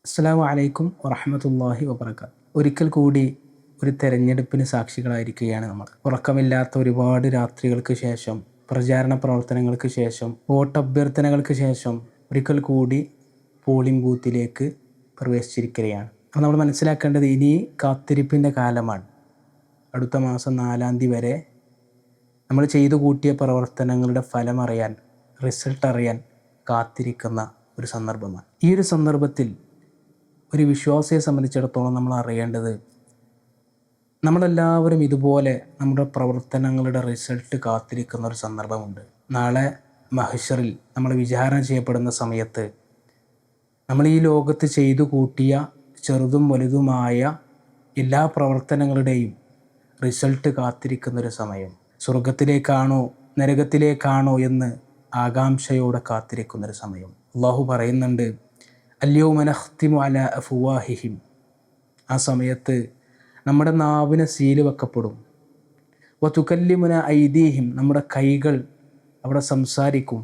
അസ്സലാമു അലൈക്കും വറഹ്മത്തുള്ളാഹി വബറകാതുഹു. ഒരിക്കൽ കൂടി ഒരു തെരഞ്ഞെടുപ്പിന് സാക്ഷികളായിരിക്കുകയാണ് നമ്മൾ. ഉറക്കമില്ലാത്ത ഒരുപാട് രാത്രികൾക്ക് ശേഷം, പ്രചാരണ പ്രവർത്തനങ്ങൾക്ക് ശേഷം, വോട്ടഭ്യർത്ഥനകൾക്ക് ശേഷം ഒരിക്കൽ കൂടി പോളിംഗ് ബൂത്തിലേക്ക് പ്രവേശിച്ചിരിക്കുകയാണ്. അപ്പോൾ നമ്മൾ മനസ്സിലാക്കേണ്ടത് ഇനി കാത്തിരിപ്പിൻ്റെ കാലമാണ്. അടുത്ത മാസം 4-ാം തീയതി വരെ നമ്മൾ ചെയ്തു കൂട്ടിയ പ്രവർത്തനങ്ങളുടെ ഫലമറിയാൻ, റിസൾട്ട് അറിയാൻ കാത്തിരിക്കുന്ന ഒരു സന്ദർഭമാണ്. ഈ ഒരു സന്ദർഭത്തിൽ ഒരു വിശ്വാസിയെ സംബന്ധിച്ചിടത്തോളം നമ്മൾ അറിയേണ്ടത്, നമ്മളെല്ലാവരും ഇതുപോലെ നമ്മുടെ പ്രവർത്തനങ്ങളുടെ റിസൾട്ട് കാത്തിരിക്കുന്ന ഒരു സന്ദർഭമുണ്ട്. നാളെ മഹ്ശറിൽ നമ്മൾ വിചാരണ ചെയ്യപ്പെടുന്ന സമയത്ത് നമ്മൾ ഈ ലോകത്ത് ചെയ്തു കൂട്ടിയ ചെറുതും വലുതുമായ എല്ലാ പ്രവർത്തനങ്ങളുടെയും റിസൾട്ട് കാത്തിരിക്കുന്നൊരു സമയം. സ്വർഗത്തിലേക്കാണോ നരകത്തിലേക്കാണോ എന്ന് ആകാംക്ഷയോടെ കാത്തിരിക്കുന്നൊരു സമയം. അള്ളാഹു പറയുന്നുണ്ട്, അൽയൗമ നഖ്തിമു അലാ അഫ്വാഹിഹിം. ആ സമയത്ത് നമ്മുടെ നാവിന് സീല് വെക്കപ്പെടും. വതുകല്ലിമുന ഐദീഹിം. നമ്മുടെ കൈകൾ അവിടെ സംസാരിക്കും.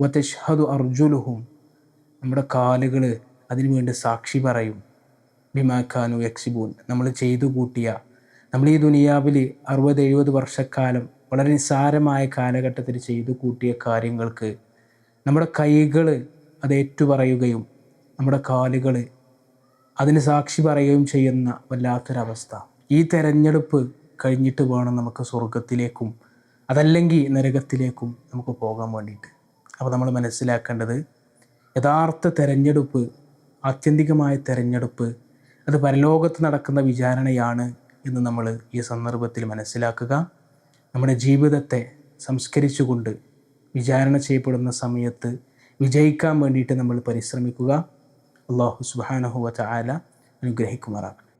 വതശ്ഹദു അർജുലുഹും. നമ്മുടെ കാലുകൾ അതിനുവേണ്ടി സാക്ഷി പറയും. ബിമാ കാനു യക്സിബൂൻ. നമ്മൾ ചെയ്തു കൂട്ടിയ, നമ്മൾ ഈ ദുനിയാവിൽ 60-70 വർഷക്കാലം വളരെ നിസ്സാരമായ കാലഘട്ടത്തിൽ ചെയ്തു കൂട്ടിയ കാര്യങ്ങൾക്ക് നമ്മുടെ കൈകൾ അത് ഏറ്റുപറയുകയും നമ്മുടെ കാലുകൾ അതിന് സാക്ഷി പറയുകയും ചെയ്യുന്ന വല്ലാത്തൊരവസ്ഥ. ഈ തെരഞ്ഞെടുപ്പ് കഴിഞ്ഞിട്ട് വേണം നമുക്ക് സ്വർഗത്തിലേക്കും അതല്ലെങ്കിൽ നരകത്തിലേക്കും നമുക്ക് പോകാൻ വേണ്ടിയിട്ട്. അപ്പോൾ നമ്മൾ മനസ്സിലാക്കേണ്ടത്, യഥാർത്ഥ തെരഞ്ഞെടുപ്പ്, ആത്യന്തികമായ തെരഞ്ഞെടുപ്പ്, അത് പരലോകത്ത് നടക്കുന്ന വിചാരണയാണ് എന്ന് നമ്മൾ ഈ സന്ദർഭത്തിൽ മനസ്സിലാക്കുക. നമ്മുടെ ജീവിതത്തെ സംസ്കരിച്ചുകൊണ്ട് വിചാരണ ചെയ്യപ്പെടുന്ന സമയത്ത് വിജയിക്കാൻ വേണ്ടിയിട്ട് നമ്മൾ പരിശ്രമിക്കുക. അല്ലാഹു സുബ്ഹാനഹു വ തആല അനുഗ്രഹിക്കുമാറാകട്ടെ.